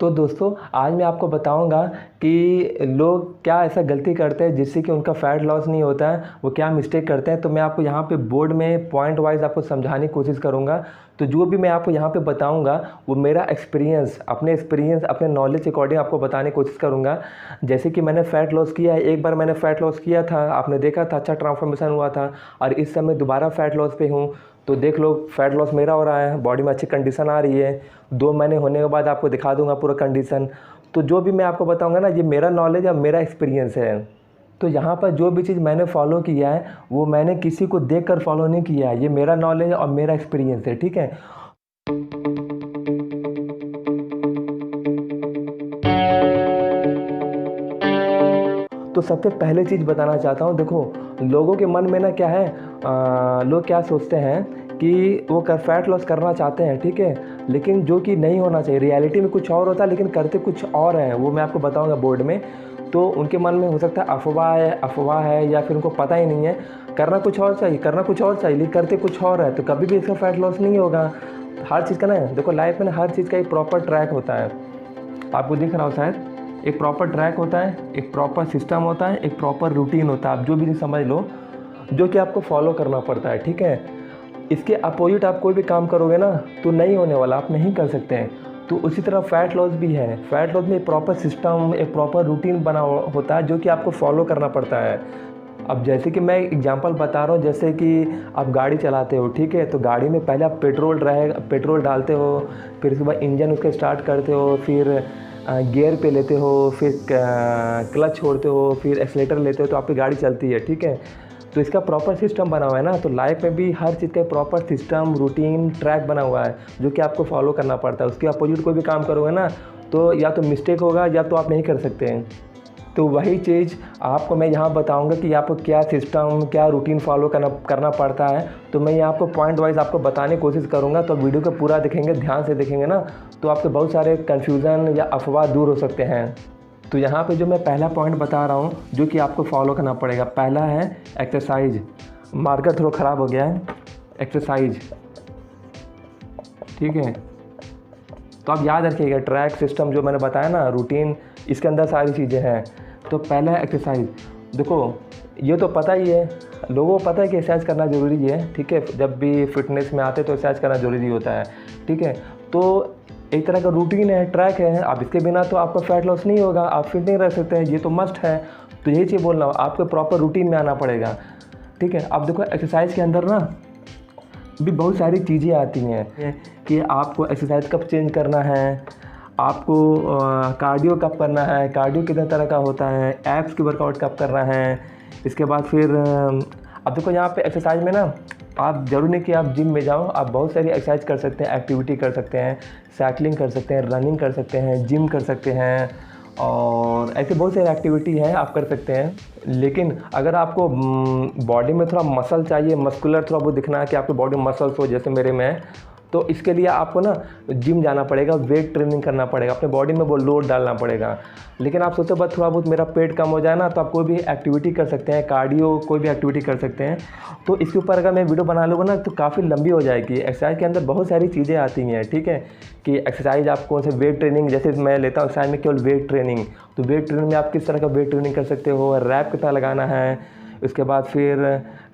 तो दोस्तों आज मैं आपको बताऊंगा कि लोग क्या ऐसा गलती करते हैं जिससे कि उनका फ़ैट लॉस नहीं होता है, वो क्या मिस्टेक करते हैं। तो मैं आपको यहाँ पे बोर्ड में पॉइंट वाइज आपको समझाने की कोशिश करूँगा। तो जो भी मैं आपको यहाँ पे बताऊँगा वो मेरा एक्सपीरियंस अपने नॉलेज के अकॉर्डिंग आपको बताने की कोशिश करूँगा। जैसे कि मैंने फ़ैट लॉस किया है, एक बार मैंने फ़ैट लॉस किया था, आपने देखा था, अच्छा ट्रांसफॉर्मेशन हुआ था, और इस समय दोबारा फ़ैट लॉस पे हूँ। तो देख लो फ़ैट लॉस मेरा हो रहा है, बॉडी में अच्छी कंडीशन आ रही है। 2 महीने होने के बाद आपको दिखा दूंगा पूरा कंडीशन। तो जो भी मैं आपको बताऊंगा ना, ये मेरा नॉलेज और मेरा एक्सपीरियंस है। तो यहाँ पर जो भी चीज़ मैंने फॉलो किया है वो मैंने किसी को देख कर फॉलो नहीं किया है, ये मेरा नॉलेज और मेरा एक्सपीरियंस है, ठीक है। तो सबसे पहले चीज़ बताना चाहता हूँ, देखो लोगों के मन में ना क्या है, लोग क्या सोचते हैं कि वो फ़ैट लॉस करना चाहते हैं, ठीक है, लेकिन जो कि नहीं होना चाहिए। रियलिटी में कुछ और होता है लेकिन करते कुछ और हैं, वो मैं आपको बताऊंगा बोर्ड में। तो उनके मन में हो सकता है अफवाह है या फिर उनको पता ही नहीं है। करना कुछ और चाहिए लेकिन करते कुछ और है, तो कभी भी इसका फ़ैट लॉस नहीं होगा। हर चीज़ का ना, देखो लाइफ में हर चीज़ का एक प्रॉपर ट्रैक होता है, आपको दिख रहा हो शायद। एक प्रॉपर ट्रैक होता है, एक प्रॉपर सिस्टम होता है, एक प्रॉपर रूटीन होता है, आप जो भी समझ लो, जो कि आपको फॉलो करना पड़ता है, ठीक है। इसके अपोजिट आप कोई भी काम करोगे ना तो नहीं होने वाला, आप नहीं कर सकते हैं। तो उसी तरह फ़ैट लॉस भी है। फ़ैट लॉस में एक प्रॉपर सिस्टम, एक प्रॉपर रूटीन बना होता है जो कि आपको फॉलो करना पड़ता है। अब जैसे कि मैं एग्जांपल बता रहा हूँ, जैसे कि आप गाड़ी चलाते हो, ठीक है, तो गाड़ी में पहले आप पेट्रोल डालते हो, फिर उसके बाद इंजन उसके स्टार्ट करते हो, फिर गियर पे लेते हो, फिर क्लच छोड़ते हो, फिर एक्सीलेटर लेते हो, तो आपकी गाड़ी चलती है, ठीक है। तो इसका प्रॉपर सिस्टम बना हुआ है ना। तो लाइफ में भी हर चीज़ का प्रॉपर सिस्टम, रूटीन, ट्रैक बना हुआ है जो कि आपको फॉलो करना पड़ता है। उसके अपोजिट कोई भी काम करोगे ना तो या तो मिस्टेक होगा या तो आप नहीं कर सकते हैं। तो वही चीज़ आपको मैं यहाँ बताऊंगा कि आपको क्या सिस्टम, क्या रूटीन फॉलो करना पड़ता है। तो मैं यहाँ आपको पॉइंट वाइज आपको बताने की कोशिश करूँगा। तो वीडियो को पूरा देखेंगे, ध्यान से देखेंगे ना, तो आपके बहुत सारे कन्फ्यूज़न या अफवाह दूर हो सकते हैं। तो यहाँ पे जो मैं पहला पॉइंट बता रहा हूँ जो कि आपको फॉलो करना पड़ेगा, पहला है एक्सरसाइज। मार्कर थोड़ा ख़राब हो गया है, एक्सरसाइज, ठीक है। तो आप याद रखिएगा, ट्रैक, सिस्टम जो मैंने बताया ना, रूटीन, इसके अंदर सारी चीज़ें हैं। तो पहला है एक्सरसाइज। देखो ये तो पता ही है, लोगों को पता है कि एक्सरसाइज करना ज़रूरी है, ठीक है। जब भी फिटनेस में आते तो एक्सरसाइज करना ज़रूरी होता है, ठीक है। तो एक तरह का रूटीन है, ट्रैक है। अब इसके बिना तो आपका फ़ैट लॉस नहीं होगा, आप फिट नहीं रह सकते हैं, ये तो मस्ट है। तो यही चीज़ बोल रहा हूँ, आपको प्रॉपर रूटीन में आना पड़ेगा, ठीक है। अब देखो एक्सरसाइज के अंदर ना भी बहुत सारी चीज़ें आती हैं कि आपको एक्सरसाइज कब चेंज करना है, आपको कार्डियो कब करना है, कार्डियो कितने तरह का होता है, एब्स की वर्कआउट कब करना है। इसके बाद फिर अब देखो यहाँ पे एक्सरसाइज में ना, आप ज़रूरी नहीं कि आप जिम में जाओ, आप बहुत सारी एक्सरसाइज कर सकते हैं, एक्टिविटी कर सकते हैं, साइकिलिंग कर सकते हैं, रनिंग कर सकते हैं, जिम कर सकते हैं, और ऐसे बहुत सारी एक्टिविटी हैं आप कर सकते हैं। लेकिन अगर आपको बॉडी में थोड़ा मसल चाहिए, मस्कुलर थोड़ा बहुत दिखना है कि आपकी बॉडी में मसल्स हो जैसे मेरे में, तो इसके लिए आपको ना जिम जाना पड़ेगा, वेट ट्रेनिंग करना पड़ेगा, अपने बॉडी में वो लोड डालना पड़ेगा। लेकिन आप सोचते बस थोड़ा बहुत मेरा पेट कम हो जाए ना, तो आप कोई भी एक्टिविटी कर सकते हैं, कार्डियो कोई भी एक्टिविटी कर सकते हैं। तो इसके ऊपर अगर मैं वीडियो बना लूँगा ना तो काफ़ी लंबी हो जाएगी। एक्सरसाइज के अंदर बहुत सारी चीज़ें आती हैं, ठीक है, कि एक्सरसाइज आप कौन से वेट ट्रेनिंग, जैसे मैं लेता हूँ एक्सरसाइज में केवल वेट ट्रेनिंग, तो वेट ट्रेनिंग में आप किस तरह का वेट ट्रेनिंग कर सकते हो, रैप कितना लगाना है। उसके बाद फिर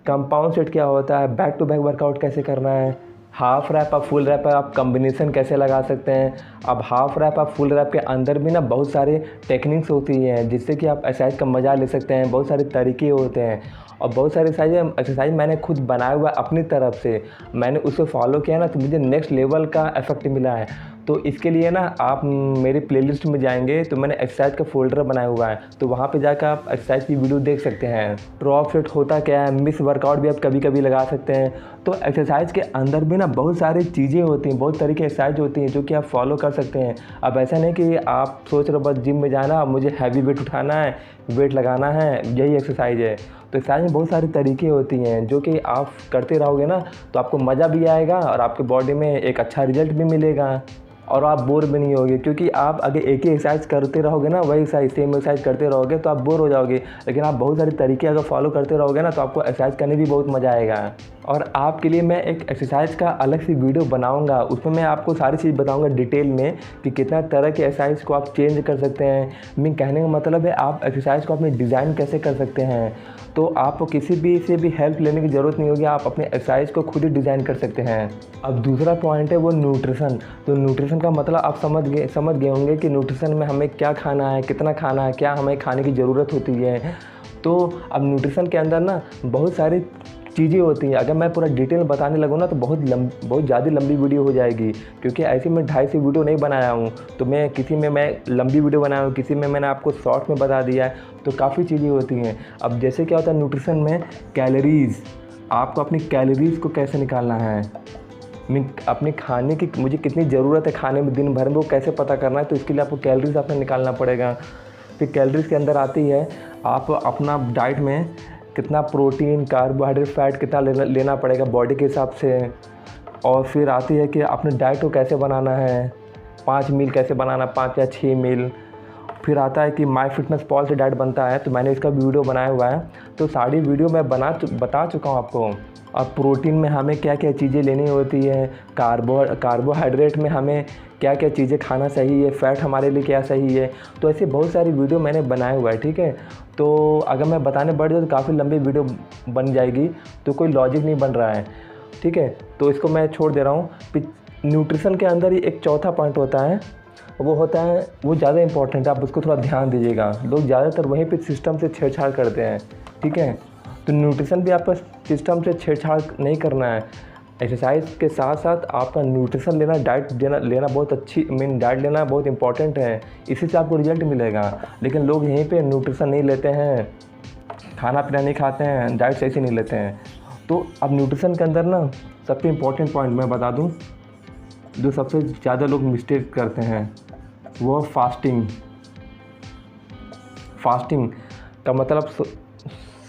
कंपाउंड सेट क्या होता है, बैक टू बैक वर्कआउट कैसे करना है, हाफ रैप और फुल रैप आप कम्बिनेशन कैसे लगा सकते हैं। अब हाफ रैप और फुल रैप के अंदर भी ना बहुत सारे टेक्निक्स होती हैं जिससे कि आप एक्सरसाइज का मज़ा ले सकते हैं, बहुत सारे तरीके होते हैं। और बहुत सारे एक्सरसाइज मैंने खुद बनाया हुआ अपनी तरफ से, मैंने उसे फॉलो किया ना, तो मुझे नेक्स्ट लेवल का इफेक्ट मिला है। तो इसके लिए ना आप मेरी प्लेलिस्ट में जाएंगे तो मैंने एक्सरसाइज का फोल्डर बनाया हुआ है, तो वहाँ पे जाकर आप एक्सरसाइज की वीडियो देख सकते हैं। ड्रॉप सेट होता क्या है, मिस वर्कआउट भी आप कभी कभी लगा सकते हैं। तो एक्सरसाइज के अंदर भी ना बहुत सारी चीज़ें होती हैं, बहुत तरीके की एक्सरसाइज होती हैं जो कि आप फॉलो कर सकते हैं। अब ऐसा नहीं कि आप सोच रहे हो बस जिम में जाना, मुझे हैवी वेट उठाना है, वेट लगाना है, यही एक्सरसाइज है। तो एक्सरसाइज में बहुत सारी तरीके होती हैं जो कि आप करते रहोगे ना तो आपको मज़ा भी आएगा और आपके बॉडी में एक अच्छा रिजल्ट भी मिलेगा और आप बोर भी नहीं होगे। क्योंकि आप अगर एक ही एक्सरसाइज करते रहोगे ना, वही एक्सरसाइज सेम एक्सरसाइज करते रहोगे तो आप बोर हो जाओगे। लेकिन आप बहुत सारे तरीके अगर फॉलो करते रहोगे ना तो आपको एक्सरसाइज करने भी बहुत मज़ा आएगा। और आपके लिए मैं एक एक्सरसाइज का अलग से वीडियो बनाऊंगा, उसमें मैं आपको सारी चीज़ बताऊंगा डिटेल में कि कितना तरह के एक्सरसाइज को आप चेंज कर सकते हैं। मैं कहने का मतलब है आप एक्सरसाइज को अपने डिज़ाइन कैसे कर सकते हैं। तो आपको किसी भी से भी हेल्प लेने की ज़रूरत नहीं होगी, आप अपने एक्सरसाइज को खुद ही डिज़ाइन कर सकते हैं। अब दूसरा पॉइंट है वो न्यूट्रिशन। तो न्यूट्रिशन का मतलब आप समझ गए होंगे कि न्यूट्रिशन में हमें क्या खाना है, कितना खाना है, क्या हमें खाने की ज़रूरत होती है। तो अब न्यूट्रिशन के अंदर ना बहुत सारी चीज़ें होती हैं। अगर मैं पूरा डिटेल बताने लगूँ ना तो बहुत ज़्यादा लंबी वीडियो हो जाएगी, क्योंकि ऐसे मैं 2.5 वीडियो नहीं बनाया हूँ। तो मैं किसी में मैं लंबी वीडियो बनाया हूँ, किसी में मैंने आपको शॉर्ट में बता दिया है। तो काफ़ी चीज़ें होती हैं। अब जैसे क्या होता है न्यूट्रिशन में कैलोरीज़, आपको अपनी कैलोरीज़ को कैसे निकालना है, मैं अपने खाने की मुझे कितनी ज़रूरत है खाने में दिन भर में, वो कैसे पता करना है। तो इसके लिए आपको कैलोरीज़ आपने निकालना पड़ेगा। फिर कैलोरीज़ के अंदर आती है आप अपना डाइट में कितना प्रोटीन, कार्बोहाइड्रेट, फैट कितना लेना पड़ेगा बॉडी के हिसाब से। और फिर आती है कि अपने डाइट को कैसे बनाना है, 5 मील कैसे बनाना, 5 या 6 मील। फिर आता है कि माई फिटनेस पॉल से डाइट बनता है, तो मैंने इसका भी वीडियो बनाया हुआ है। तो सारी वीडियो मैं बता चुका हूँ आपको। अब प्रोटीन में हमें क्या क्या चीज़ें लेनी होती है, कार्बोहाइड्रेट में हमें क्या क्या चीज़ें खाना सही है, फ़ैट हमारे लिए क्या सही है। तो ऐसे बहुत सारी वीडियो मैंने बनाया हुआ है, ठीक है। तो अगर मैं बताने बढ़ जाऊँ तो काफ़ी लंबी वीडियो बन जाएगी, तो कोई लॉजिक नहीं बन रहा है, ठीक है। तो इसको मैं छोड़ दे रहा हूँ। न्यूट्रिशन के अंदर ही एक चौथा पॉइंट होता है, वो होता है, वो ज़्यादा इंपॉर्टेंट है, आप उसको थोड़ा ध्यान दीजिएगा। लोग ज़्यादातर वहीं पे सिस्टम से छेड़छाड़ करते हैं, ठीक है। तो न्यूट्रिशन भी आपका सिस्टम से छेड़छाड़ नहीं करना है। एक्सरसाइज के साथ साथ आपका न्यूट्रिशन लेना, डाइट लेना बहुत अच्छी, डाइट लेना बहुत इंपॉर्टेंट है, इसी से आपको रिजल्ट मिलेगा। लेकिन लोग यहीं पे न्यूट्रिशन नहीं लेते हैं, खाना पीना नहीं खाते हैं, डाइट सही से नहीं लेते हैं। तो अब न्यूट्रिशन के अंदर ना सबसे इम्पोर्टेंट पॉइंट मैं बता दूं, जो सबसे ज़्यादा लोग मिस्टेक करते हैं वो फास्टिंग। फास्टिंग का मतलब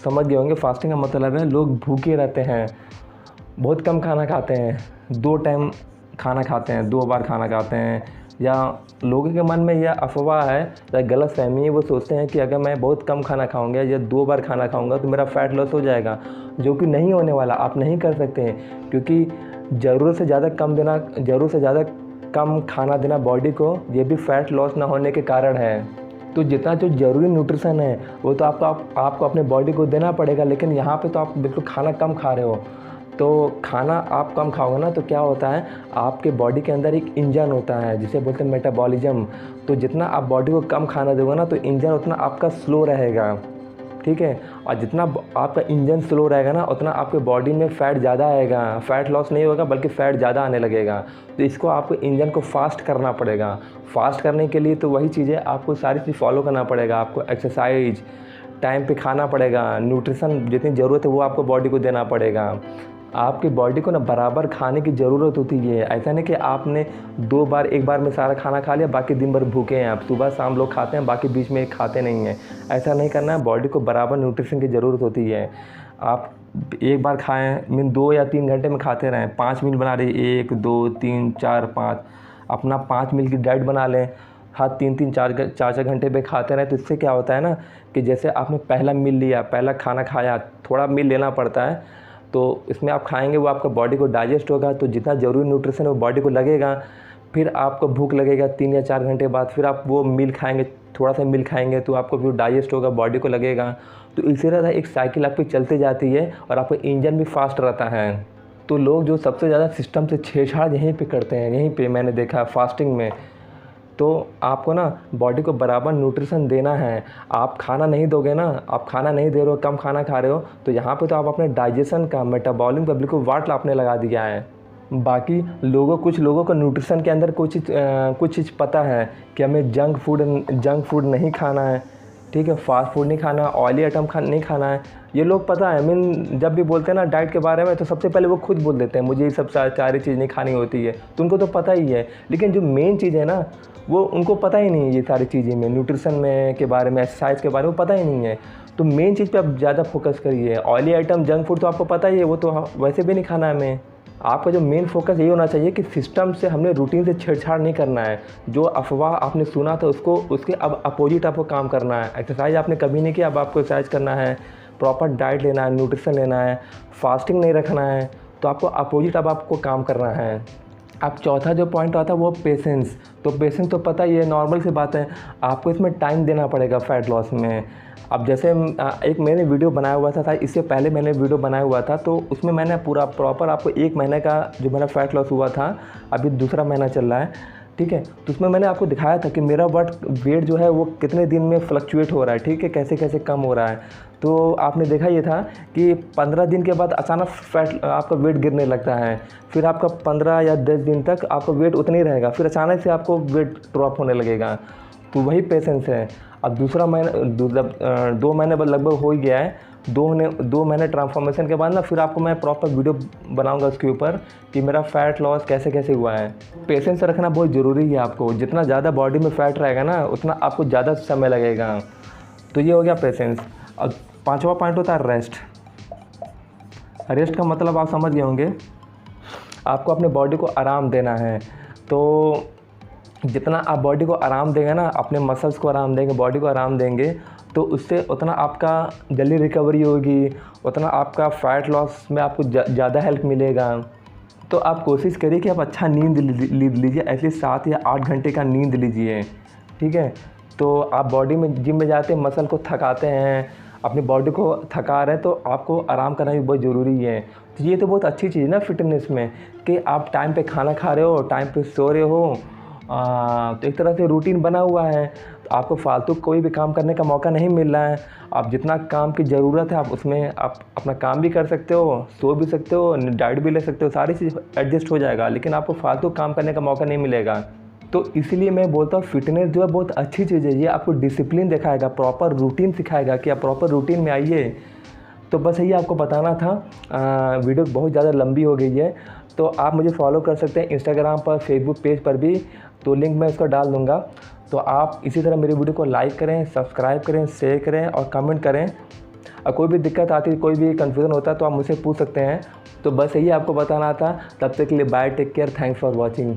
समझ गए होंगे। फास्टिंग का मतलब है लोग भूखे रहते हैं, बहुत कम खाना खाते हैं, 2 टाइम खाना खाते हैं, 2 बार खाना खाते हैं। या लोगों के मन में यह अफवाह है या गलत फहमी है, वो सोचते हैं कि अगर मैं बहुत कम खाना खाऊंगा या 2 बार खाना खाऊंगा तो मेरा फ़ैट लॉस हो जाएगा, जो कि नहीं होने वाला। आप नहीं कर सकते हैं, क्योंकि ज़रूरत से ज़्यादा कम खाना देना बॉडी को, ये भी फ़ैट लॉस ना होने के कारण है। तो जितना जो ज़रूरी न्यूट्रिशन है वो तो आपको अपने बॉडी को देना पड़ेगा। लेकिन यहाँ पे तो आप बिल्कुल खाना कम खा रहे हो। तो खाना आप कम खाओगे ना तो क्या होता है, आपके बॉडी के अंदर एक इंजन होता है जिसे बोलते हैं मेटाबॉलिज्म। तो जितना आप बॉडी को कम खाना दोगे ना तो इंजन उतना आपका स्लो रहेगा, ठीक है। और जितना आपका इंजन स्लो रहेगा ना उतना आपके बॉडी में फ़ैट ज़्यादा आएगा, फ़ैट लॉस नहीं होगा बल्कि फ़ैट ज़्यादा आने लगेगा। तो इसको आपको इंजन को फास्ट करना पड़ेगा। फास्ट करने के लिए तो वही चीज़ें आपको सारी चीज़ फॉलो करना पड़ेगा। आपको एक्सरसाइज टाइम पे खाना पड़ेगा, न्यूट्रिशन जितनी ज़रूरत है वो आपको बॉडी को देना पड़ेगा। आपकी बॉडी को ना बराबर खाने की ज़रूरत होती है। ऐसा नहीं कि आपने 2 बार एक बार में सारा खाना खा लिया, बाकी दिन भर भूखे हैं। आप सुबह शाम लोग खाते हैं, बाकी बीच में खाते नहीं हैं। ऐसा नहीं करना है, बॉडी को बराबर न्यूट्रिशन की ज़रूरत होती है। आप एक बार खाएँ 2 या 3 घंटे में खाते रहें। 5 मील बना रहे, 1 2 3 4 5, अपना 5 मील की डाइट बना लें। हाँ, 3 4 घंटे पे खाते रहें। तो इससे क्या होता है ना कि जैसे आपने पहला मील लिया, पहला खाना खाया, थोड़ा मील लेना पड़ता है, तो इसमें आप खाएंगे वो आपका बॉडी को डाइजेस्ट होगा, तो जितना ज़रूरी न्यूट्रिशन है वो बॉडी को लगेगा। फिर आपको भूख लगेगा 3 या 4 घंटे बाद, फिर आप वो मील खाएंगे, थोड़ा सा मील खाएंगे तो आपको फिर डाइजेस्ट होगा, बॉडी को लगेगा। तो इसी तरह एक साइकिल आपकी चलती जाती है और आपका इंजन भी फास्ट रहता है। तो लोग जो सबसे ज़्यादा सिस्टम से छेड़छाड़ यहीं पे करते हैं, यहीं पे मैंने देखा फास्टिंग में। तो आपको ना बॉडी को बराबर न्यूट्रिशन देना है। आप खाना नहीं दोगे ना, आप खाना नहीं दे रहे हो, कम खाना खा रहे हो, तो यहाँ पे तो आप अपने डाइजेशन का, मेटाबॉलिज्म का बिल्कुल वाट आपने लगा दिया है। बाकी कुछ लोगों को न्यूट्रिशन के अंदर कुछ चीज़ पता है कि हमें जंक फूड नहीं खाना है, ठीक है, फास्ट फूड नहीं खाना, ऑयली आइटम नहीं खाना है। ये लोग पता है, जब भी बोलते हैं ना डाइट के बारे में तो सबसे पहले वो खुद बोल देते हैं मुझे ये सब सारी चीज़ नहीं खानी होती है। तो उनको तो पता ही है, लेकिन जो मेन चीज़ है ना वो उनको पता ही नहीं है। ये सारी चीज़ें में न्यूट्रिशन में के बारे में, एक्सरसाइज के बारे में पता ही नहीं है। तो मेन चीज़ पे आप ज़्यादा फोकस करिए। ऑयली आइटम, जंक फूड तो आपको पता ही है, वो तो वैसे भी नहीं खाना है हमें। आपका जो मेन फोकस यही होना चाहिए कि सिस्टम से हमने रूटीन से छेड़छाड़ नहीं करना है। जो अफवाह आपने सुना था उसके अब अपोजिट आपको काम करना है। एक्सरसाइज आपने कभी नहीं किया, अब आपको एक्सरसाइज करना है। प्रॉपर डाइट लेना है, न्यूट्रिशन लेना है, फास्टिंग नहीं रखना है, तो आपको अपोजिट अब आपको काम करना है। अब चौथा जो पॉइंट आता है वो पेशेंस। तो पेशेंस तो पता ही है, नॉर्मल सी बात है, आपको इसमें टाइम देना पड़ेगा फ़ैट लॉस में। अब जैसे एक मैंने वीडियो बनाया हुआ था इससे पहले मैंने वीडियो बनाया हुआ था, तो उसमें मैंने पूरा प्रॉपर आपको 1 महीने का जो मेरा फ़ैट लॉस हुआ था, अभी दूसरा महीना चल रहा है, ठीक है। तो उसमें मैंने आपको दिखाया था कि मेरा वेट जो है वो कितने दिन में फ्लक्चुएट हो रहा है, ठीक है, कैसे कैसे कम हो रहा है। तो आपने देखा ये था कि 15 दिन के बाद अचानक आपका वेट गिरने लगता है, फिर आपका 15 या 10 दिन तक आपका वेट उतना ही रहेगा, फिर अचानक से आपको वेट ड्रॉप होने लगेगा। तो वही पेशेंस है। अब दूसरा महीना 2 महीने बाद लगभग हो ही गया है, 2 महीने ट्रांसफॉर्मेशन के बाद ना फिर आपको मैं प्रॉपर वीडियो बनाऊंगा उसके ऊपर कि मेरा फ़ैट लॉस कैसे कैसे हुआ है। पेशेंस रखना बहुत ज़रूरी है आपको, जितना ज़्यादा बॉडी में फ़ैट रहेगा ना उतना आपको ज़्यादा समय लगेगा। तो ये हो गया पेशेंस। अब 5वां पॉइंट होता है रेस्ट। रेस्ट का मतलब आप समझ गए होंगे, आपको अपने बॉडी को आराम देना है। तो जितना आप बॉडी को आराम देंगे ना, अपने मसल्स को आराम देंगे, बॉडी को आराम देंगे, तो उससे उतना आपका जल्दी रिकवरी होगी, उतना आपका फ़ैट लॉस में आपको ज़्यादा हेल्प मिलेगा। तो आप कोशिश करिए कि आप अच्छा नींद लीजिए, एटलीस्ट 7 या 8 घंटे का नींद लीजिए, ठीक है। तो आप बॉडी में जिम में जाते हैं, मसल को थकाते हैं, अपनी बॉडी को थका रहे हैं, तो आपको आराम करना भी बहुत ज़रूरी है। तो ये तो बहुत अच्छी चीज़ है ना फिटनेस में, कि आप टाइम पे खाना खा रहे हो, टाइम पे सो रहे हो, तो एक तरह से रूटीन बना हुआ है। तो आपको फालतू कोई भी काम करने का मौका नहीं मिल रहा है। आप जितना काम की ज़रूरत है आप उसमें आप अपना काम भी कर सकते हो, सो भी सकते हो, डाइट भी ले सकते हो, सारी चीज़ एडजस्ट हो जाएगा, लेकिन आपको फालतू काम करने का मौका नहीं मिलेगा। तो इसीलिए मैं बोलता हूँ फिटनेस जो है बहुत अच्छी चीज़ है। ये आपको डिसिप्लिन दिखाएगा, प्रॉपर रूटीन सिखाएगा कि आप प्रॉपर रूटीन में आइए। तो बस यही आपको बताना था। वीडियो बहुत ज़्यादा लंबी हो गई है, तो आप मुझे फॉलो कर सकते हैं इंस्टाग्राम पर, फेसबुक पेज पर भी, तो लिंक मैं इसका डाल दूँगा। तो आप इसी तरह मेरी वीडियो को लाइक करें, सब्सक्राइब करें, शेयर करें और कमेंट करें। और कोई भी दिक्कत आती है, कोई भी कन्फ्यूज़न होता है तो आप मुझसे पूछ सकते हैं। तो बस यही आपको बताना था। तब तक के लिए bye, take care, thanks for watching.